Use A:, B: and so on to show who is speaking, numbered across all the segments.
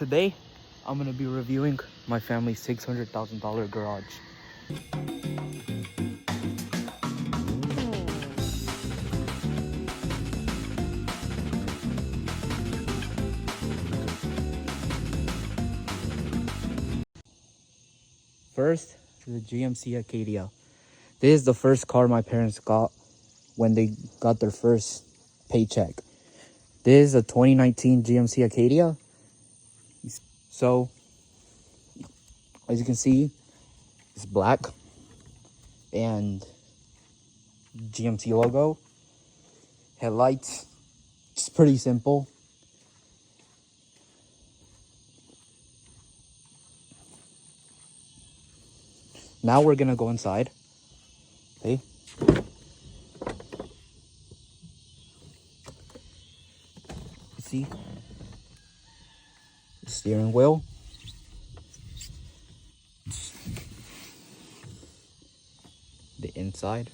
A: Today, I'm gonna be reviewing my family's $600,000 garage. First, the GMC Acadia. This is the first car my parents got when they got their first paycheck. This is a 2019 GMC Acadia. So, as you can see, it's black and GMC logo. Headlights, just pretty simple. Now we're gonna go inside. Okay. See the steering wheel. The inside.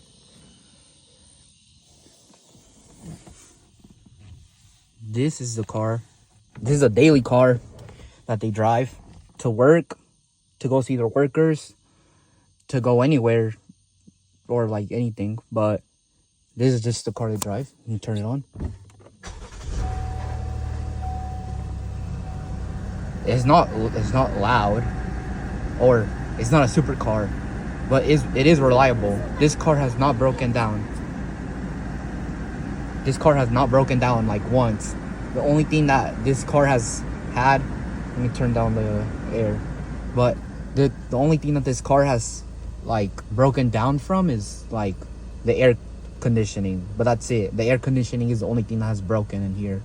A: This is the car. This is a daily car that they drive to work, to go see their workers, to go anywhere or like anything. But this is just the car they drive. You turn it on. It's not loud, or it's not a supercar, but it is reliable. This car has not broken down. This car has not broken down like once. The only thing that this car has had, let me turn down the air, but the only thing that this car has like broken down from is like the air conditioning, but that's it. The air conditioning is the only thing that has broken in here,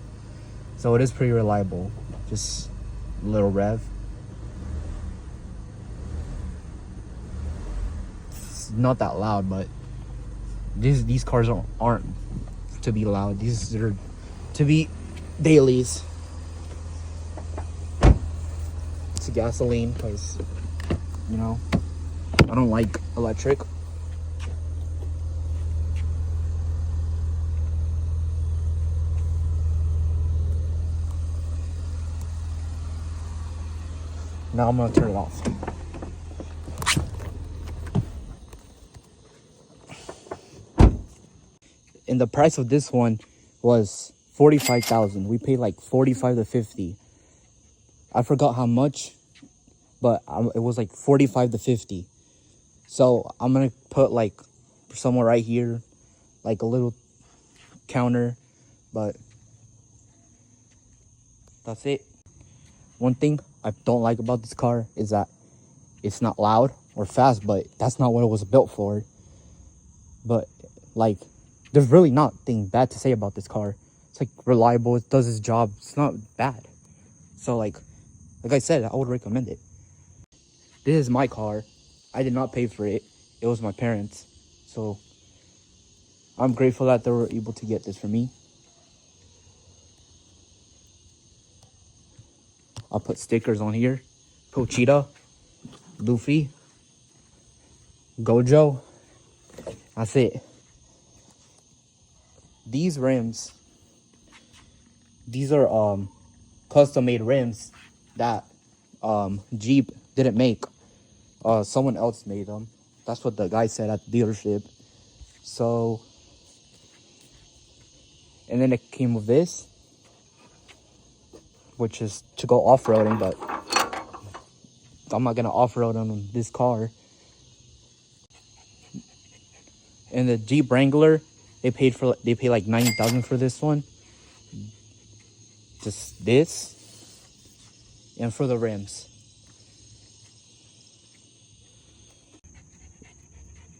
A: so it is pretty reliable. Just a little rev. It's not that loud, but these cars aren't to be loud. These are to be dailies. It's gasoline because, you know, I don't like electric. Now I'm gonna turn it off. And the price of this one was $45,000. We paid like 45 to 50. I forgot how much, but it was like 45 to 50. So I'm gonna put like somewhere right here, like a little counter, but that's it. One thing I don't like about this car is that it's not loud or fast, but that's not what it was built for. But like, there's really nothing bad to say about this car. It's like reliable, it does its job, it's not bad. So like I said, I would recommend it. This is my car. I did not pay for it. It was my parents. So I'm grateful that they were able to get this for me. I'll put stickers on here. Pochita, Luffy, Gojo. That's it. These rims, these are custom made rims that Jeep didn't make. Someone else made them. That's what the guy said at the dealership. So, and then it came with this, which is to go off-roading, but I'm not gonna off-road on this car. And the Jeep Wrangler, they paid like $90,000 for this one. Just this, and for the rims.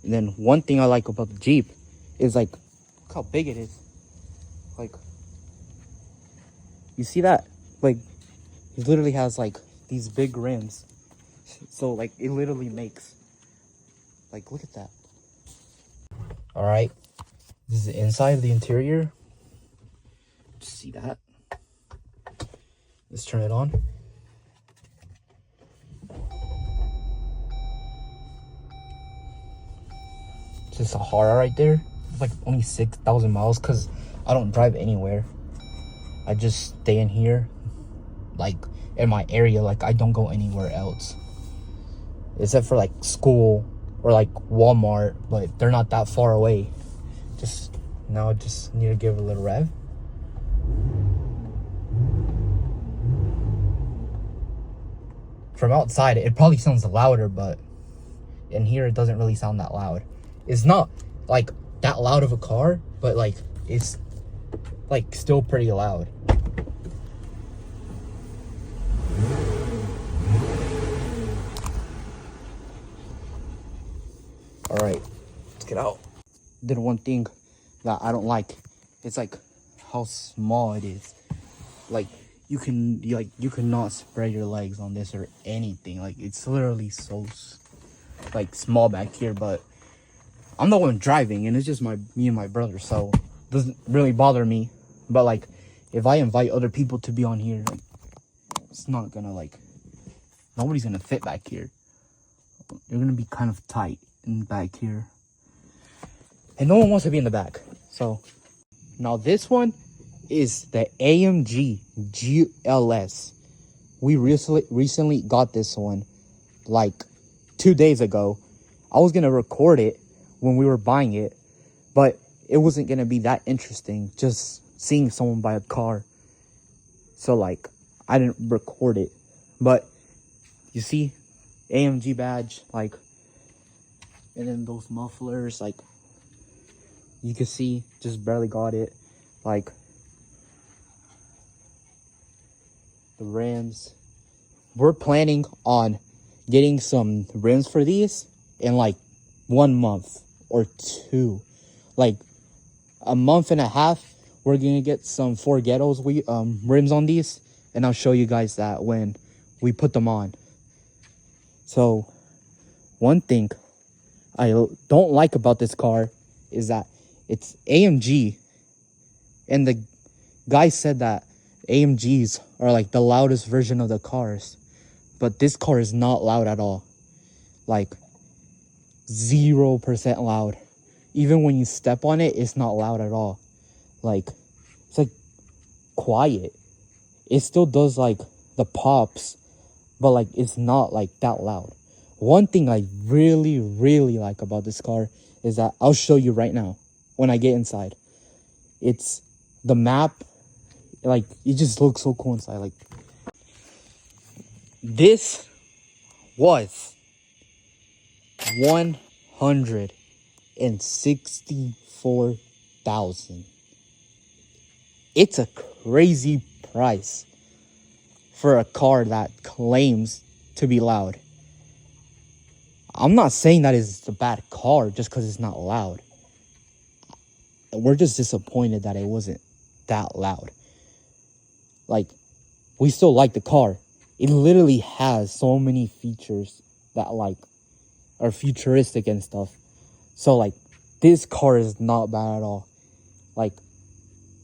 A: And then one thing I like about the Jeep is like, look how big it is. Like, you see that? Like, it literally has like these big rims. So like, it literally makes, like, look at that. All right, this is the inside of the interior. See that? Let's turn it on. It's a Sahara right there. It's like only 6,000 miles because I don't drive anywhere. I just stay in here. Like, in my area. Like, I don't go anywhere else except for like school or like Walmart, but they're not that far away. Just now I just need to give it a little rev. From outside it probably sounds louder, but in here it doesn't really sound that loud. It's not like that loud of a car, but like it's like still pretty loud. All right, let's get out. Then one thing that I don't like, it's like how small it is. Like you cannot spread your legs on this or anything. Like it's literally so like small back here. But I'm the one driving, and it's just me and my brother, so it doesn't really bother me. But like if I invite other people to be on here, like it's not gonna like nobody's gonna fit back here. They're gonna be kind of tight in back here, and no one wants to be in the back. So now this one is the AMG GLS. We recently got this one like 2 days ago. I was gonna record it when we were buying it, but it wasn't gonna be that interesting just seeing someone buy a car. So like I didn't record it. But you see AMG badge, like, and then those mufflers, like you can see, just barely got it. Like the rims, we're planning on getting some rims for these in like 1 month or 2, like a month and a half. We're gonna get some Forgettos rims on these, and I'll show you guys that when we put them on. So one thing I don't like about this car is that it's AMG, and the guy said that AMGs are like the loudest version of the cars, but this car is not loud at all. Like 0% loud. Even when you step on it, it's not loud at all. Like it's like quiet. It still does like the pops, but like it's not like that loud. One thing I really like about this car is that I'll show you right now when I get inside. It's the map. Like it just looks so cool inside. Like this was 164,000. It's a crazy price for a car that claims to be loud. I'm not saying that it's a bad car just because it's not loud. We're just disappointed that it wasn't that loud. Like, we still like the car. It literally has so many features that like are futuristic and stuff. So like this car is not bad at all. Like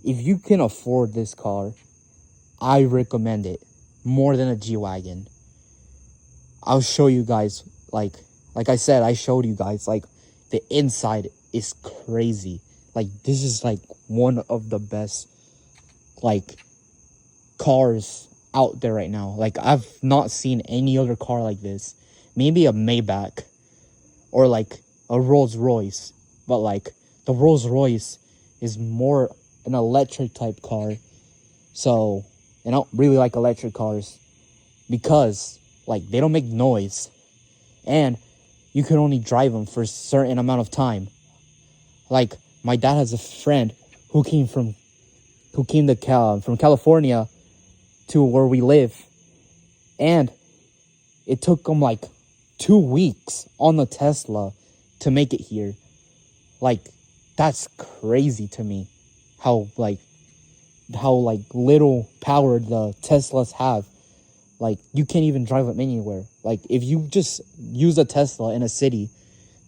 A: if you can afford this car, I recommend it more than a G-Wagon. I'll show you guys, like I said, I showed you guys, like the inside is crazy. Like this is like one of the best like cars out there right now. Like I've not seen any other car like this. Maybe a Maybach or like a Rolls Royce, but like the Rolls Royce is more an electric type car. So, and I don't really like electric cars because like they don't make noise, and you can only drive them for a certain amount of time. Like my dad has a friend who came from California to where we live, and it took him like 2 weeks on the Tesla to make it here. Like that's crazy to me how little power the Teslas have. Like you can't even drive them anywhere. Like if you just use a Tesla in a city,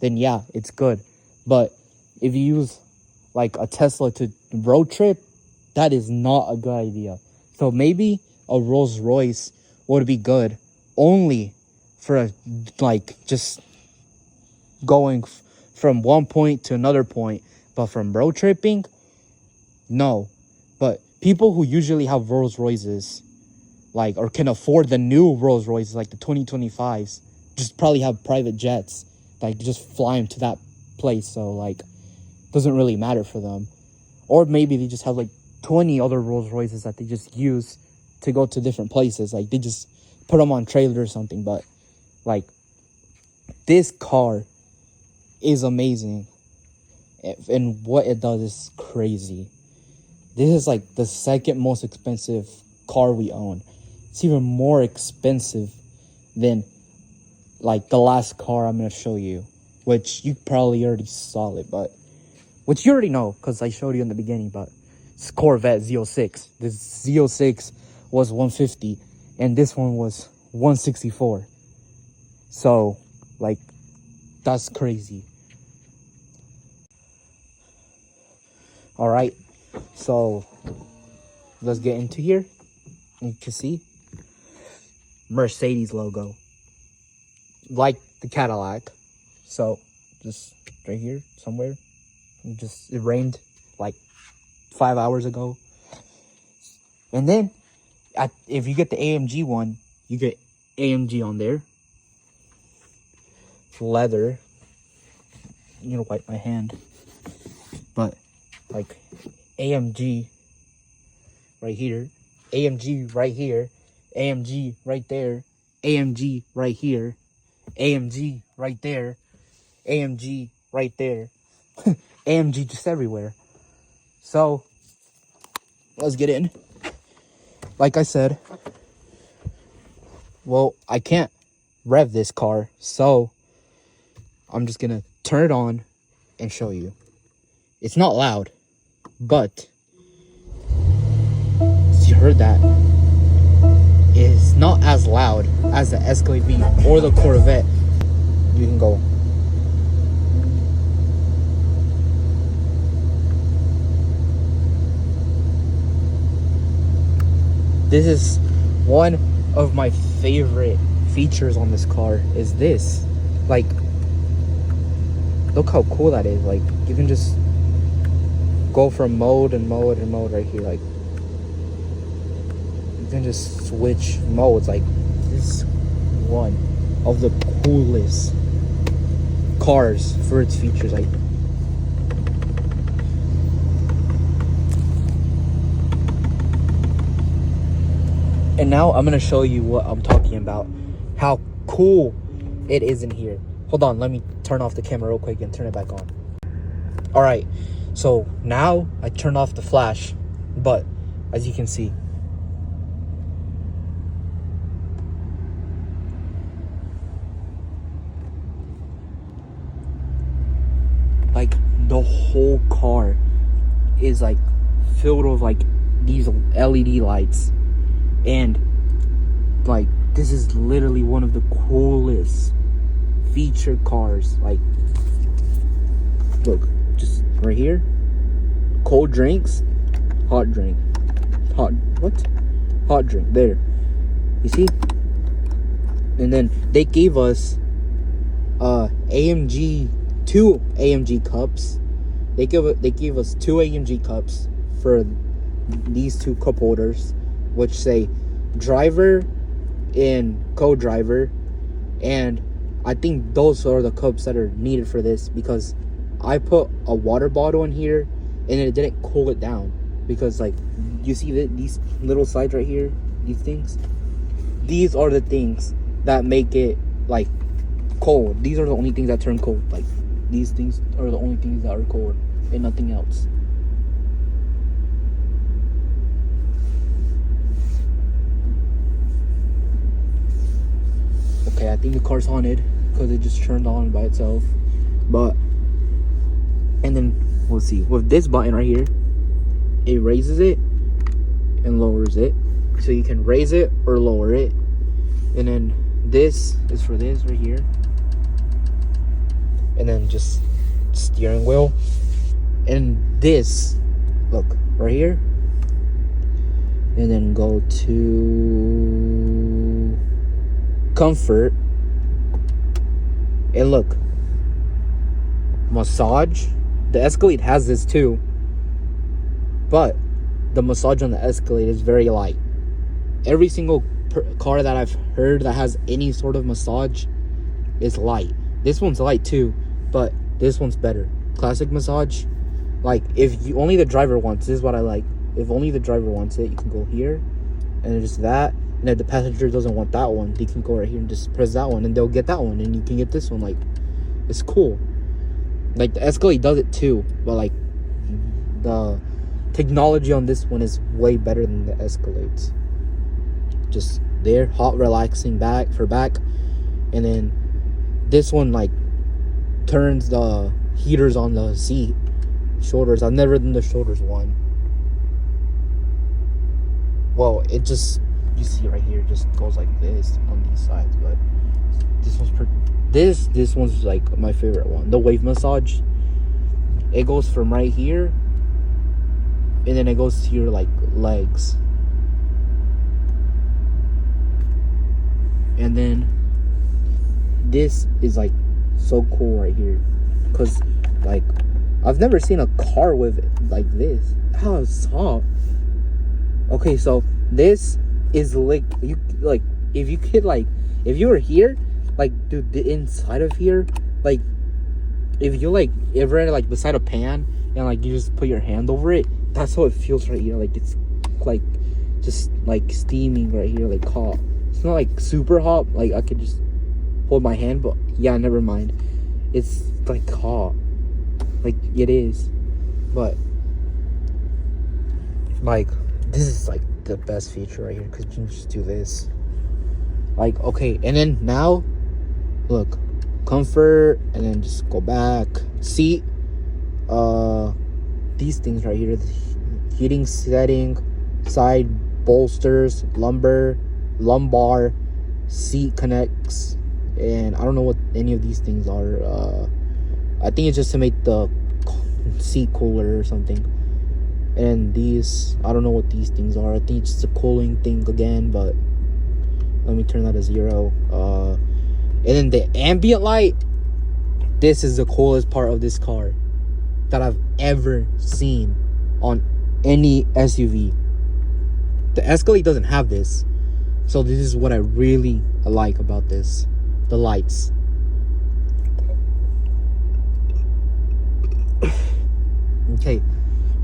A: then yeah, it's good. But if you use like a Tesla to road trip, that is not a good idea. So maybe a Rolls Royce would be good only for like just going from one point to another point, but from road tripping, no. But people who usually have Rolls Royces, like, or can afford the new Rolls Royces, like the 2025s, just probably have private jets, like just fly them to that place. So like, doesn't really matter for them. Or maybe they just have like 20 other Rolls Royces that they just use to go to different places. Like they just put them on trailers or something. But like, this car is amazing, and what it does is crazy. This is like the second most expensive car we own. It's even more expensive than like the last car I'm gonna show you, which you probably already saw it, but which you already know because I showed you in the beginning. But it's Corvette Z06. This Z06 was 150 and this one was 164. So like, that's crazy. All right, so let's get into here. You can see Mercedes logo, like the Cadillac. So just right here somewhere. It rained like 5 hours ago. And then if you get the AMG one, you get AMG on there. Leather. I'm gonna wipe my hand. But like, AMG right here, AMG right here, AMG right there, AMG right here, AMG right there, AMG right there, AMG just everywhere. So let's get in. Like I said, well, I can't rev this car, so I'm just gonna turn it on and show you. It's not loud, but you heard that. It's not as loud as the Escalade V or the Corvette. You can go. This is one of my favorite features on this car is this. Like, look how cool that is. Like, you can just go from mode and mode and mode right here. Like, you can just switch modes. Like, this is one of the coolest cars for its features. Like, and now I'm gonna show you what I'm talking about, how cool it is in here. Hold on, let me turn off the camera real quick and turn it back on. All right, so now I turned off the flash, but as you can see, like, the whole car is like filled with like these LED lights. And like, this is literally one of the coolest featured cars. Like, look, just right here, cold drinks, hot drink, hot drink there, you see. And then they gave us AMG, 2 AMG cups. They gave us 2 AMG cups for these 2 cup holders, which say driver and co-driver. And I think those are the cups that are needed for this, because I put a water bottle in here and it didn't cool it down, because like, you see these little sides right here, these things, these are the things that make it like cold. These are the only things that turn cold. Like, these things are the only things that are cold and nothing else. Okay, I think the car's haunted because it just turned on by itself. But, and then we'll see. With this button right here, it raises it and lowers it. So you can raise it or lower it. And then this is for this right here. And then just steering wheel. And this, look, right here. And then go to comfort. And look, massage. The Escalade has this too, but the massage on the Escalade is very light. every single car that I've heard that has any sort of massage is light. This one's light too, but this one's better. Classic massage, like if you only the driver wants, this is what I like. If only the driver wants it, you can go here and just that. And if the passenger doesn't want that one, they can go right here and just press that one and they'll get that one and you can get this one. Like, it's cool. Like the Escalade does it too, but like the technology on this one is way better than the Escalades. Just there, hot relaxing back, and then this one like turns the heaters on the seat. Shoulders, I've never done the shoulders one. Well, it just, you see right here, just goes like this on these sides, but this one's pretty. This one's like my favorite one. The wave massage. It goes from right here, and then it goes to your like legs, and then this is like so cool right here, cause like I've never seen a car with it like this. How soft. Okay, so this is like you like if you could like if you were here, like dude, the inside of here, like if you like ever like beside a pan and like you just put your hand over it, that's how it feels right here. Like it's like just like steaming right here, like hot. It's not like super hot, like I could just hold my hand, but yeah, never mind. It's like hot, like it is, but like this is like the best feature right here because you can just do this. Like, okay, and then now look, comfort, and then just go back, seat, these things right here, the heating setting, side bolsters, lumbar, seat connects, and I don't know what any of these things are. I think it's just to make the seat cooler or something. And these, I don't know what these things are. I think it's just a cooling thing again, but let me turn that to 0. And then the ambient light, this is the coolest part of this car that I've ever seen on any SUV. The Escalade doesn't have this, so this is what I really like about this, the lights. Okay,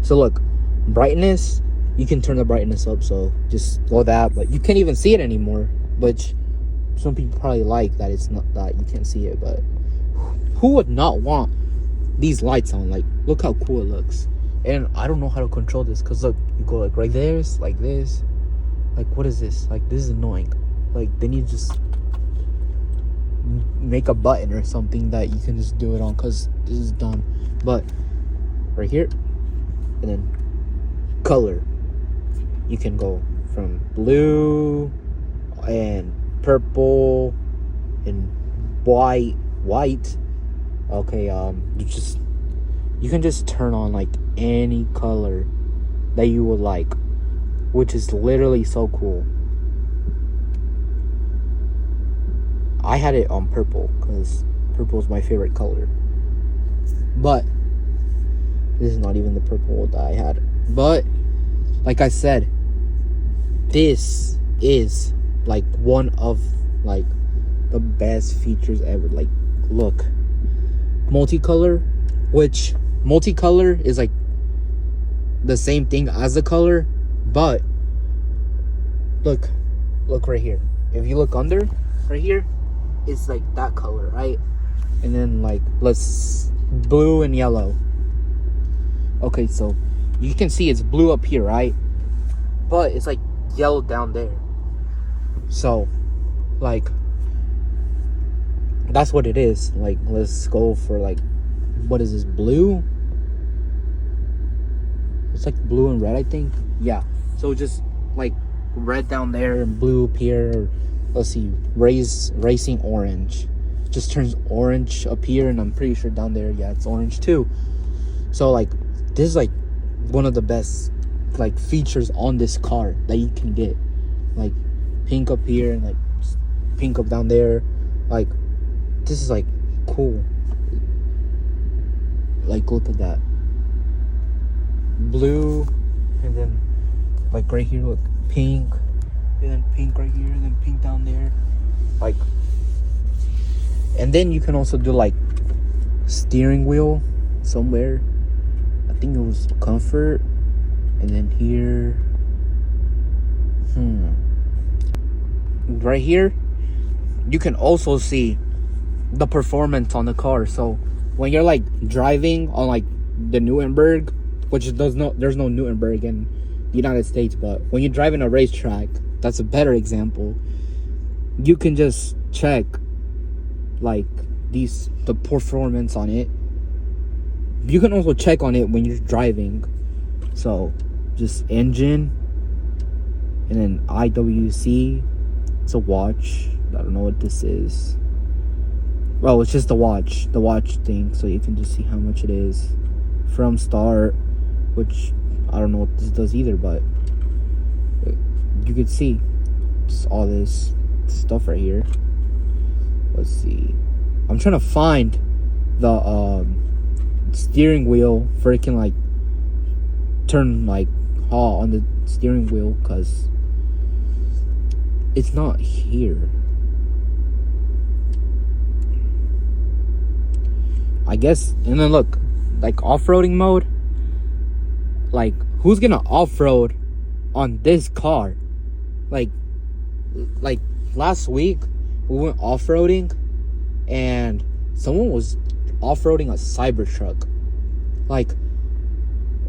A: so look, brightness, you can turn the brightness up, so just go that, but you can't even see it anymore, which some people probably like that it's not that you can't see it, but who would not want these lights on? Like, look how cool it looks. And I don't know how to control this, because look, you go like right there, like this, like what is this? Like, this is annoying. Like, they need to just make a button or something that you can just do it on, because this is dumb. But right here, and then color, you can go from blue and purple and white. Okay, you can just turn on like any color that you would like, which is literally so cool. I had it on purple because purple is my favorite color, but this is not even the purple that I had. But like I said, this is like one of like the best features ever. Like, look, multicolor, which multicolor is like the same thing as the color, but look right here. If you look under right here, it's like that color, right? And then like let's blue and yellow. Okay, so you can see it's blue up here, right? But it's like yellow down there. So like that's what it is. Like, let's go for like, what is this, blue? It's like blue and red, I think. Yeah, so just like red down there and blue up here, or let's see, racing orange, just turns orange up here, and I'm pretty sure down there, yeah, it's orange too. So like, this is like one of the best like features on this car that you can get. Like pink up here and like pink up down there. Like, this is like cool. Like, look at that, blue, and then like right here, look, pink, and then pink right here, and then pink down there. Like, and then you can also do like steering wheel somewhere. I think it was comfort, and then here. Right here, you can also see the performance on the car. So when you're like driving on like the Nuremberg, which there's no Nuremberg in the United States, but when you drive in a racetrack, that's a better example. You can just check like the performance on it. You can also check on it when you're driving. So just engine, and then IWC. It's a watch. I don't know what this is. Well, it's just the watch thing, so you can just see how much it is from start, which I don't know what this does either, but you can see just all this stuff right here. Let's see. I'm trying to find the steering wheel for it can like turn like on the steering wheel, because it's not here. I guess. And then look, like off-roading mode, like who's gonna off-road on this car? Like last week we went off-roading and someone was off-roading a Cybertruck. Like,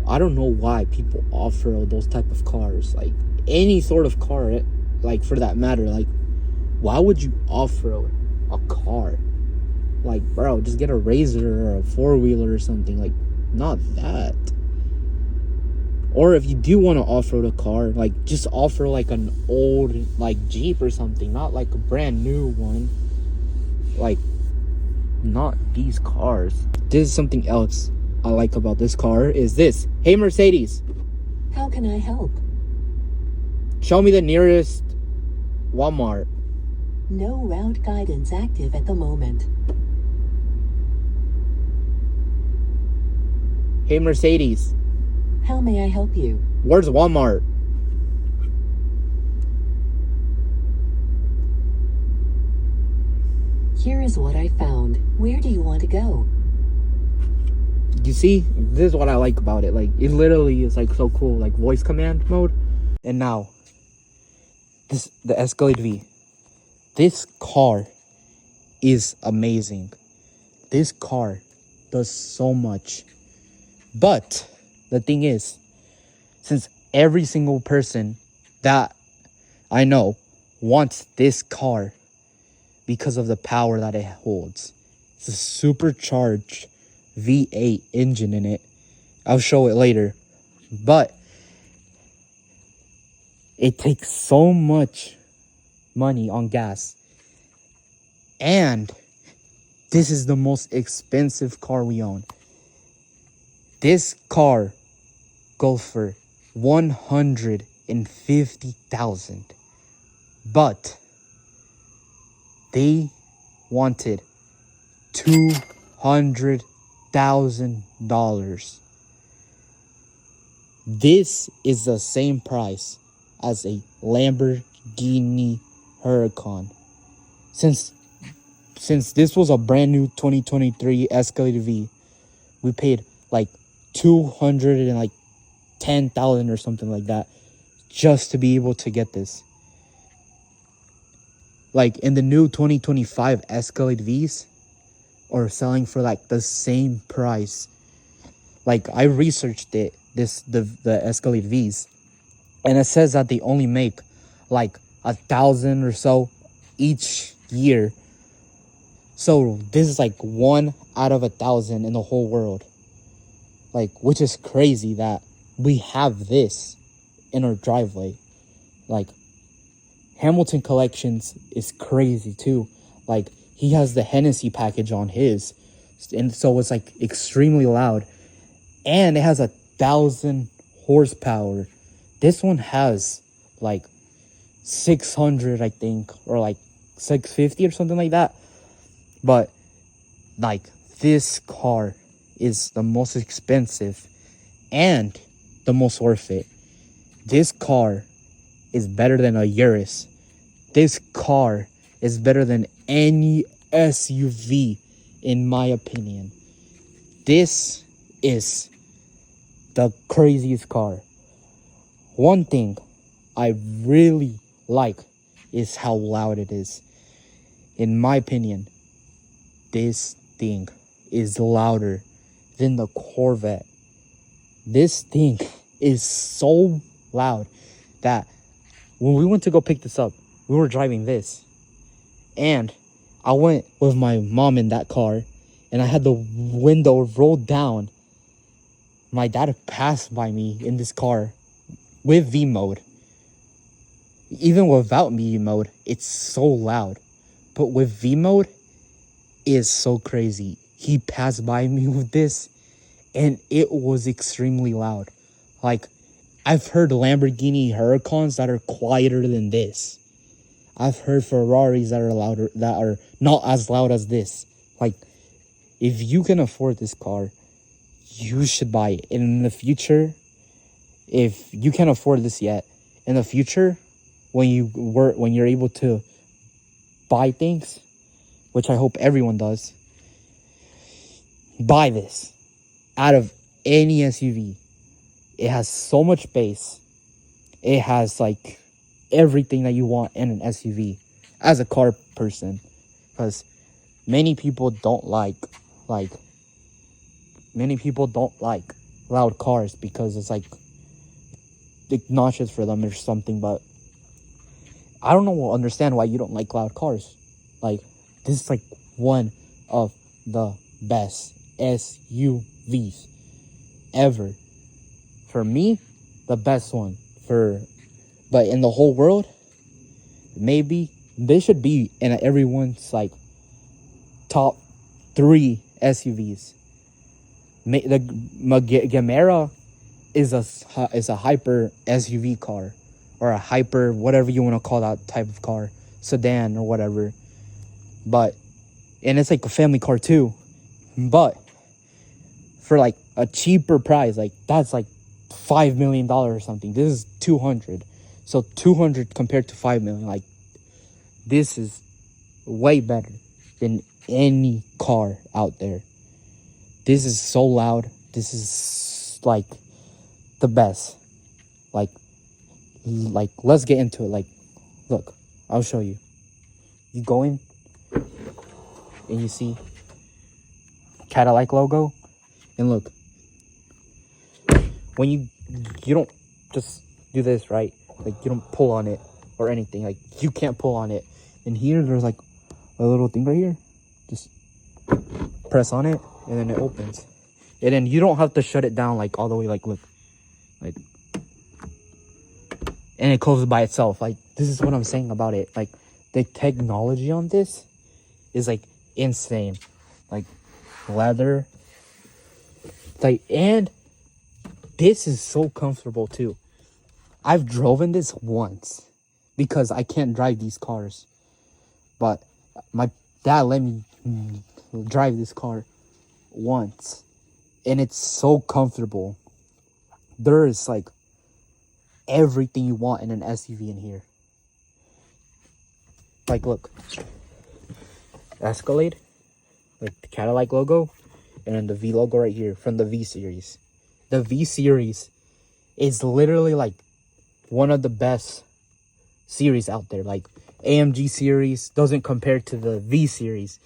A: I don't know why people off-road those type of cars. Like any sort of car, like for that matter. Like, why would you off-road a car? Like, bro, just get a Razor or a four-wheeler or something. Like, not that. Or if you do want to off-road a car, like, just offer like an old like Jeep or something, not like a brand new one. Like, not these cars. This is something else I like about this car is this. Hey, Mercedes.
B: How can I help?
A: Show me the nearest Walmart.
B: No route guidance active at the moment.
A: Hey, Mercedes.
B: How may I help you?
A: Where's Walmart?
B: Here is what I found. Where do you want to go?
A: You see, this is what I like about it. Like, it literally is like so cool, like voice command mode. And now, the Escalade V. This car is amazing. This car does so much. But the thing is, since every single person that I know wants this car because of the power that it holds. It's a supercharged V8 engine in it. I'll show it later. But it takes so much money on gas. And this is the most expensive car we own. This car goes for $150,000. But they wanted $200,000. This is the same price as a Lamborghini Huracan. Since this was a brand new 2023 Escalade V, we paid like $210,000 or something like that just to be able to get this. Like in the new 2025 Escalade Vs are selling for like the same price. Like I researched it, the Escalade Vs, and it says that they only make like 1,000 or so each year. So this is like 1 out of 1,000 in the whole world. Like, which is crazy that we have this in our driveway. Like, Hamilton Collections is crazy too. Like, he has the Hennessy package on his, and so it's like extremely loud, and it has 1,000 horsepower. This one has like 600, I think, or like 650 or something like that. But like, this car is the most expensive and the most worth it. This car is better than a Urus. This car is better than any SUV, in my opinion. This is the craziest car. One thing I really like is how loud it is. In my opinion, this thing is louder than the Corvette. This thing is so loud that when we went to go pick this up, we were driving this. And I went with my mom in that car, and I had the window rolled down. My dad passed by me in this car with V mode. Even without V mode, it's so loud. But with V mode, it's so crazy. He passed by me with this, and it was extremely loud. Like, I've heard Lamborghini Huracans that are quieter than this. I've heard Ferraris that are louder, that are not as loud as this. Like, if you can afford this car, you should buy it. And in the future, if you can't afford this yet, in the future, when you're able to buy things, which I hope everyone does, buy this. Out of any SUV, it has so much space. It has like everything that you want in an SUV as a car person, because many people don't like loud cars because it's like obnoxious for them or something. But I don't understand why you don't like loud cars. Like, this is like one of the best SUVs ever. For me, the best one. But in the whole world, maybe they should be in everyone's like top 3 SUVs. The Gemera is a hyper SUV car, or a hyper whatever you want to call that type of car, sedan or whatever. And it's like a family car too. But for like a cheaper price, like that's like $5 million or something. This is 200. So 200 compared to 5 million, like this is way better than any car out there. This is so loud. This is like the best. Like let's get into it. Like, look, I'll show you. You go in and you see Cadillac logo, and look, when you don't just do this, right? Like, you don't pull on it or anything. Like, you can't pull on it. And here, there's like a little thing right here. Just press on it, and then it opens. And then you don't have to shut it down like all the way. Like, look, like, and it closes by itself. Like, this is what I'm saying about it. Like, the technology on this is like insane. Like, leather. Like, and this is so comfortable too. I've driven this once because I can't drive these cars, but my dad let me drive this car once, and it's so comfortable. There is like everything you want in an SUV in here. Like, look, Escalade, like the Cadillac logo, and then the V logo right here from the V series. The V series is literally like one of the best series out there. Like, AMG series doesn't compare to the V series.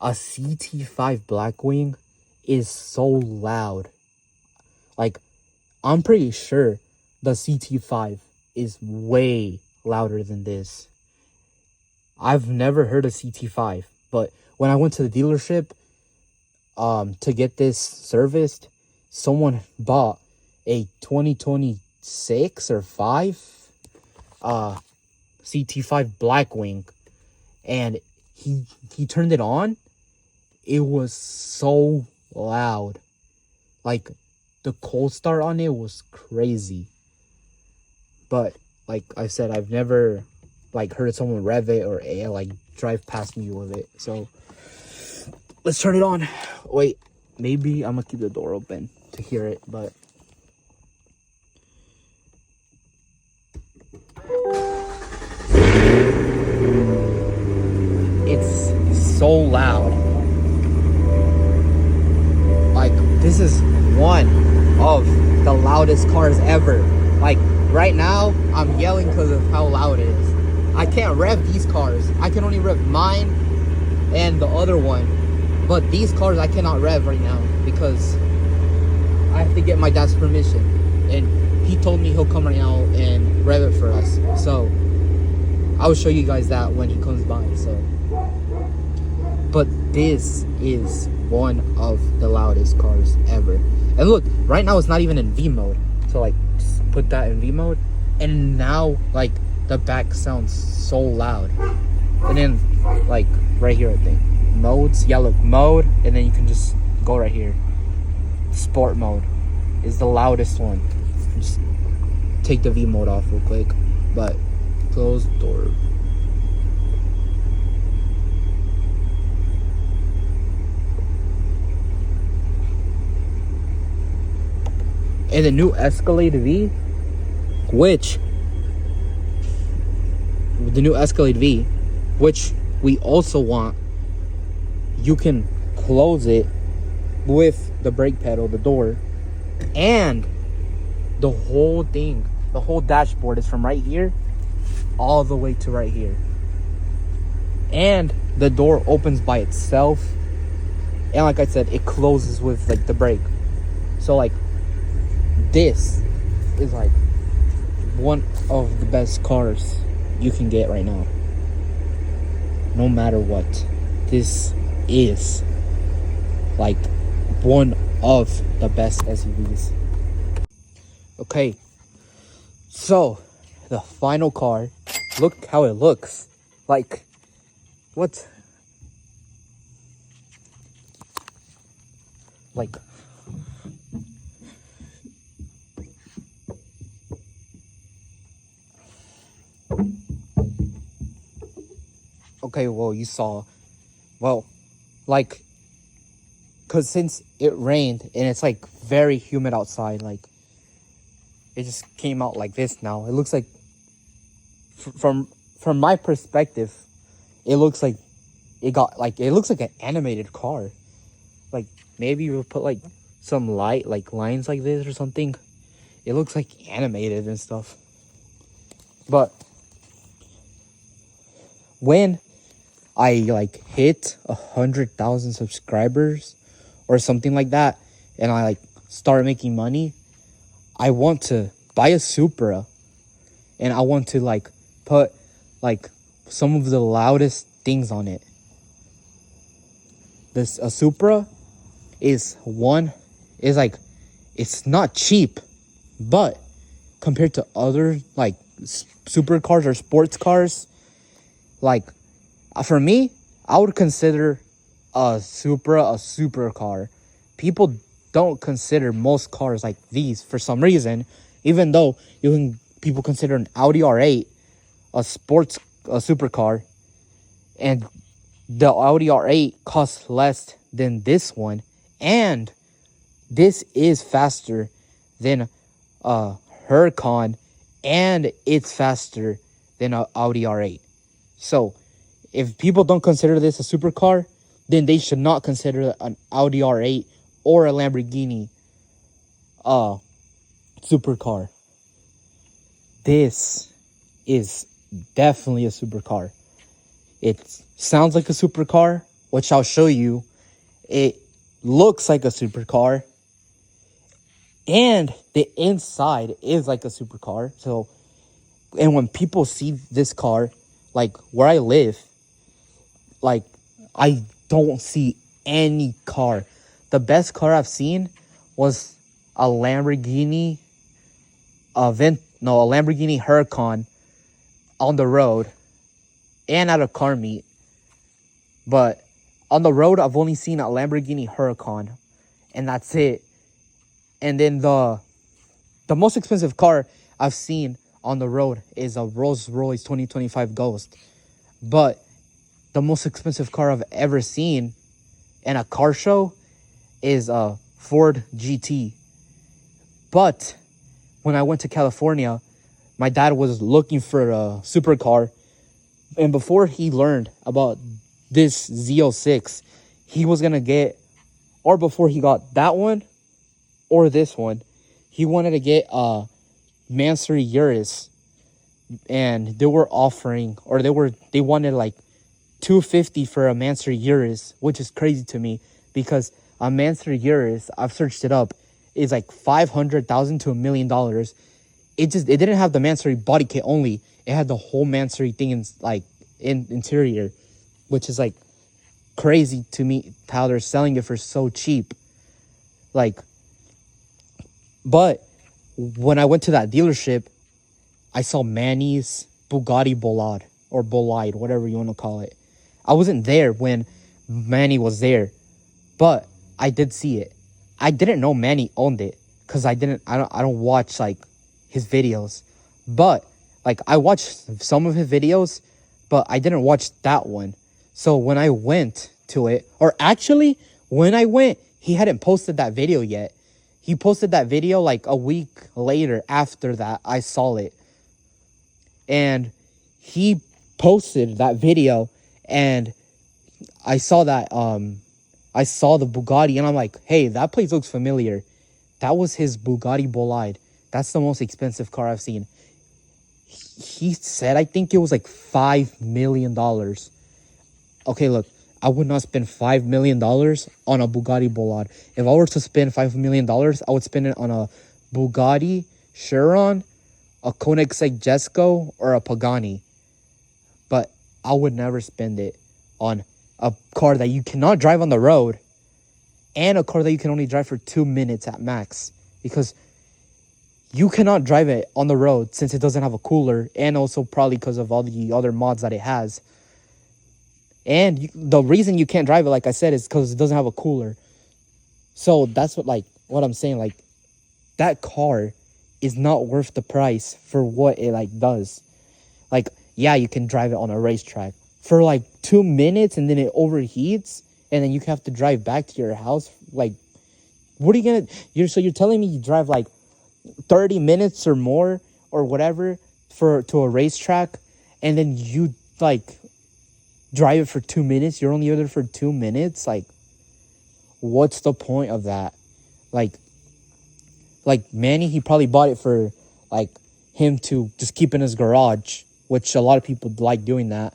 A: A CT5 Blackwing is so loud. Like, I'm pretty sure the CT5 is way louder than this. I've never heard a CT5, but when I went to the dealership to get this serviced, someone bought a 2026 or 5 CT5 Blackwing, and he turned it on. It was so loud. Like, the cold start on it was crazy. But like I said, I've never like heard someone rev it or like drive past me with it. So let's turn it on. Wait, maybe I'm gonna keep the door open to hear it, but so loud. Like, this is one of the loudest cars ever. Like, right now, I'm yelling because of how loud it is. I can't rev these cars. I can only rev mine and the other one. But these cars I cannot rev right now because I have to get my dad's permission. And he told me he'll come right now and rev it for us. So I will show you guys that when he comes by. So, but this is one of the loudest cars ever. And look, right now it's not even in V mode. So like, just put that in V mode, and now like the back sounds so loud. And then like right here, I think modes. Yeah, look, mode, and then you can just go right here. Sport mode is the loudest one. Just take the V mode off real quick, but close the door. And the new Escalade V, which we also want, you can close it with the brake pedal, the door, and the whole thing, the whole dashboard is from right here all the way to right here. And the door opens by itself, and like I said, it closes with like the brake. So like, this is like one of the best cars you can get right now. No matter what, this is like one of the best SUVs. Okay, so the final car, look how it looks. Like, what? Like, okay, well, you saw, well, like, because since it rained and it's like very humid outside, like, it just came out like this now. It looks like, from my perspective, it looks like it looks like an animated car. Like, maybe you would put like some light, like lines like this or something. It looks like animated and stuff. But when I like hit 100,000 subscribers or something like that, and I like start making money, I want to buy a Supra, and I want to like put like some of the loudest things on it. A Supra is like, it's not cheap, but compared to other like supercars or sports cars, like, for me, I would consider a Supra a supercar. People don't consider most cars like these for some reason, even though people consider an Audi R8 a supercar, and the Audi R8 costs less than this one, and this is faster than a Huracan, and it's faster than an Audi R8. So if people don't consider this a supercar, then they should not consider an Audi R8 or a Lamborghini supercar. This is definitely a supercar. It sounds like a supercar, which I'll show you. It looks like a supercar, and the inside is like a supercar. So, and when people see this car, like where I live, like, I don't see any car. The best car I've seen was a Lamborghini, a Lamborghini Huracan on the road and at a car meet. But on the road, I've only seen a Lamborghini Huracan, and that's it. And then the most expensive car I've seen on the road is a Rolls-Royce 2025 Ghost. But the most expensive car I've ever seen in a car show is a Ford GT. But when I went to California, my dad was looking for a supercar, and before he learned about this Z06, he was gonna get, or before he got that one or this one, he wanted to get a Mansory Urus, and they were offering, or they wanted like $250 for a Mansory Urus, which is crazy to me because a Mansory Urus, I've searched it up, is like $500,000 to $1 million. It didn't have the Mansory body kit only. It had the whole Mansory thing in interior, which is like crazy to me how they're selling it for so cheap. Like, but when I went to that dealership, I saw Manny's Bugatti Bolide, or Bolide, whatever you want to call it. I wasn't there when Manny was there, but I did see it. I didn't know Manny owned it because I don't watch like his videos, but like I watched some of his videos, but I didn't watch that one. So when I went to it, or actually when I went, he hadn't posted that video yet. He posted that video like a week later after that I saw it. And he posted that video, and I saw that I saw the Bugatti, and I'm like, hey, that place looks familiar. That was his Bugatti Bolide. That's the most expensive car I've seen. He said, I think it was like $5 million. Okay, look, I would not spend $5 million on a Bugatti Bolide. If I were to spend $5 million, I would spend it on a Bugatti Chiron, a Koenigsegg Jesko, or a Pagani. But I would never spend it on a car that you cannot drive on the road, and a car that you can only drive for 2 minutes at max, because you cannot drive it on the road since it doesn't have a cooler, and also probably because of all the other mods that it has. And the reason you can't drive it, like I said, is because it doesn't have a cooler. So that's what I'm saying. Like, that car is not worth the price for what it does. Like, yeah, you can drive it on a racetrack for like 2 minutes, and then it overheats, and then you have to drive back to your house. Like, what are you gonna? You're telling me you drive like 30 minutes or more or whatever to a racetrack, and then you drive it for 2 minutes? You're only there for 2 minutes. Like, what's the point of that? Like Manny, he probably bought it for him to just keep in his garage, which a lot of people like doing that.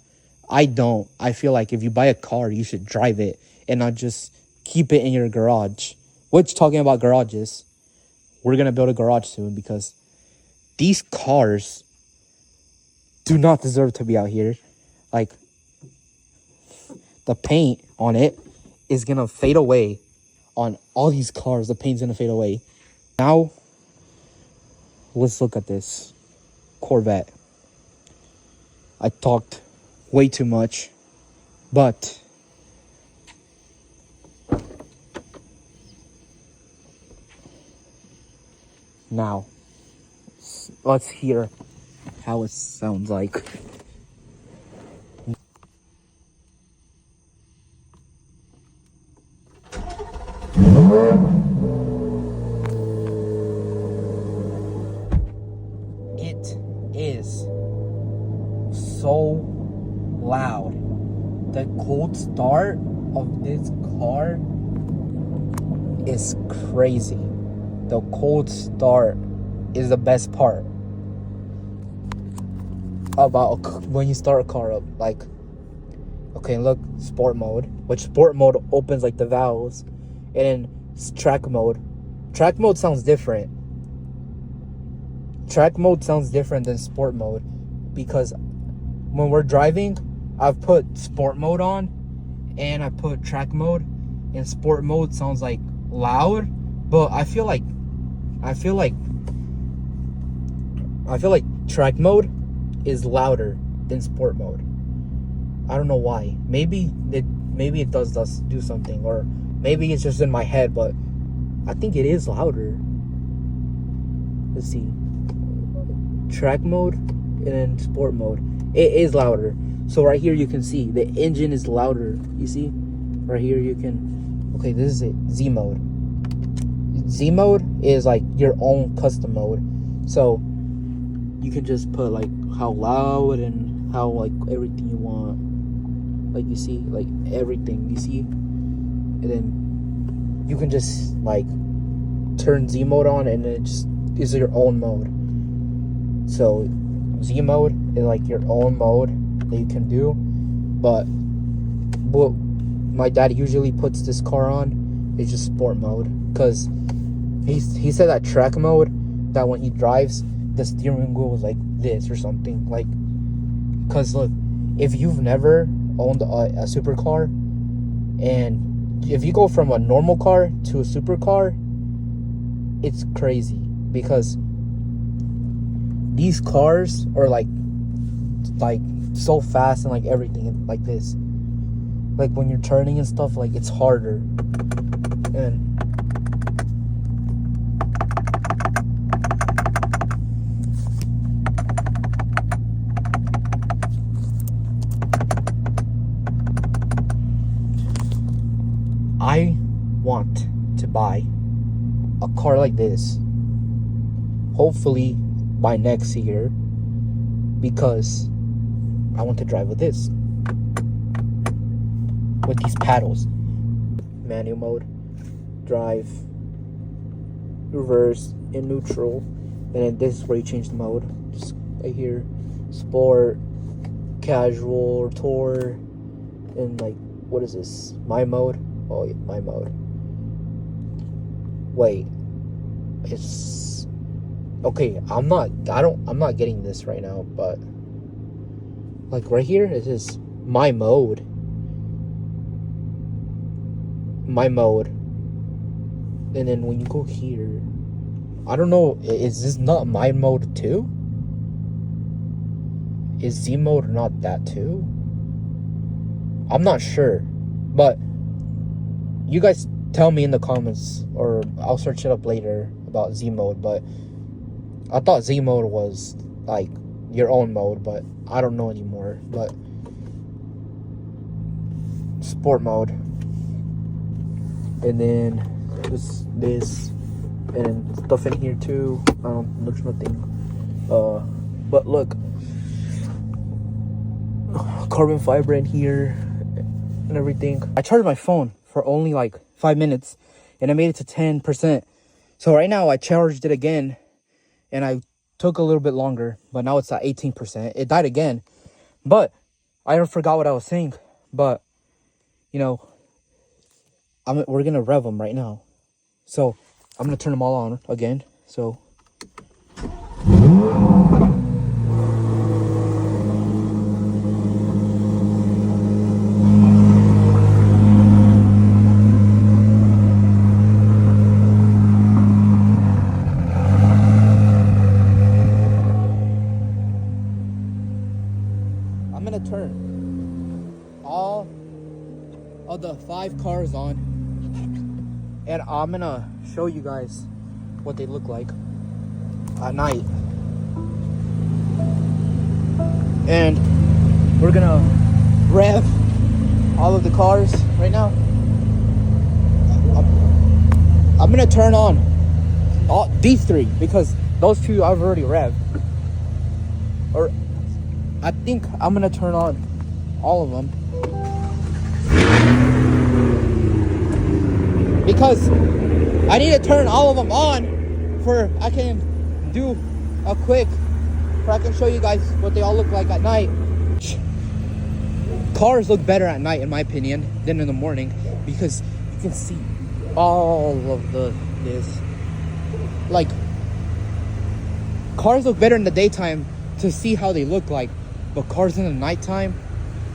A: I don't. I feel like if you buy a car, you should drive it and not just keep it in your garage. Which, talking about garages, we're going to build a garage soon, because these cars do not deserve to be out here. Like, the paint on it is going to fade away. On all these cars, the paint's going to fade away. Now, let's look at this Corvette. I talked way too much, but now let's hear how it sounds like. It is so loud. The cold start of this car is crazy. The cold start is the best part about when you start a car up. Like, okay, look, sport mode, which sport mode opens the valves, and then track mode. Track mode sounds different. Track mode sounds different than sport mode, because when we're driving, I've put sport mode on and I put track mode, and sport mode sounds loud, but I feel like track mode is louder than sport mode. I don't know why. Maybe it does do something, or maybe it's just in my head, but I think it is louder. Let's see. Track mode and then sport mode. It is louder. So right here you can see the engine is louder. You see? Right here you can... Okay, this is it. Z mode. Z mode is your own custom mode. So you can just put how loud and how everything you want. Like you see, like everything you see, and then you can just like turn Z mode on, and it just is your own mode. So Z mode is like your own mode that you can do, but what my dad usually puts this car on is just sport mode, because he said that track mode, that when he drives the steering wheel was like this or something, like, because look, if you've never owned a supercar, and if you go from a normal car to a supercar, it's crazy, because these cars are like so fast and like everything like this, like when you're turning and stuff, like it's harder. And I want to buy a car like this, hopefully by next year, because I want to drive with this, with these paddles. Manual mode, drive, reverse, and neutral, and then this is where you change the mode. Just right here, sport, casual, tour, and like, what is this? My mode. Oh yeah, my mode. Wait, it's okay. I'm not getting this right now, but like right here it is my mode. And then when you go here, I don't know, is this not my mode too? Is Z mode not that too? I'm not sure, but you guys tell me in the comments, or I'll search it up later about Z mode. But I thought Z mode was like your own mode, but I don't know anymore. But sport mode, and then this, and stuff in here too. Looks nothing. But look, carbon fiber in here and everything. I charged my phone for only like 5 minutes, and I made it to 10%. So right now I charged it again, and I took a little bit longer, but now it's at 18%. It died again, but I forgot what I was saying. But you know, we're gonna rev them right now, so I'm gonna turn them all on again. So I'm gonna turn all of the 5 cars on, and I'm gonna show you guys what they look like at night. And we're gonna rev all of the cars right now. I'm gonna turn on all these 3, because those 2 I've already revved. Or I think I'm gonna turn on all of them, because I need to turn all of them on for I can do a quick, for I can show you guys what they all look like at night. Cars look better at night, in my opinion, than in the morning, because you can see all of this. Like, cars look better in the daytime to see how they look like, but cars in the nighttime,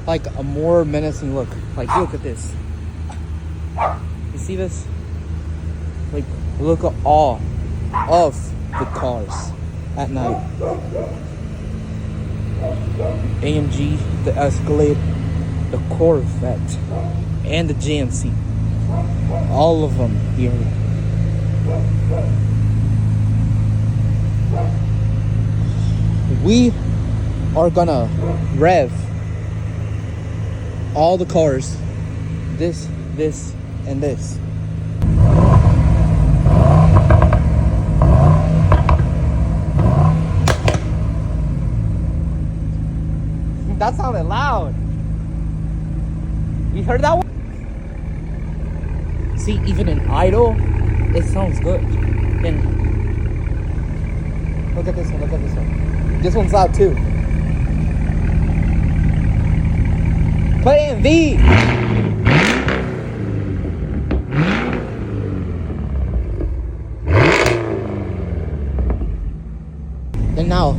A: like a more menacing look. Like, look at this. You see this? Like, look at all of the cars at night. AMG, the Escalade, the Corvette, and the GMC. All of them here. We are gonna rev all the cars, this, and this. That sounded loud. You heard that one? See, even in idle, it sounds good. Then look at this one. Look at this one. This one's loud too. Play it in V. And now,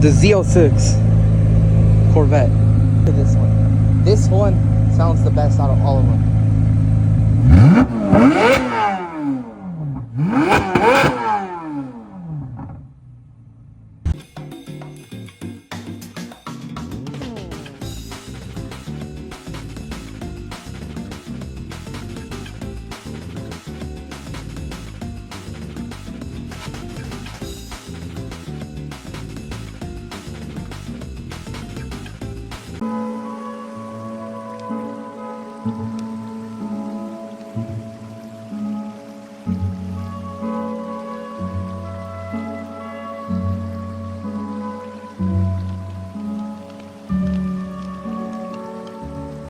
A: the Z06 Corvette. Look at this one. This one sounds the best out of all of them.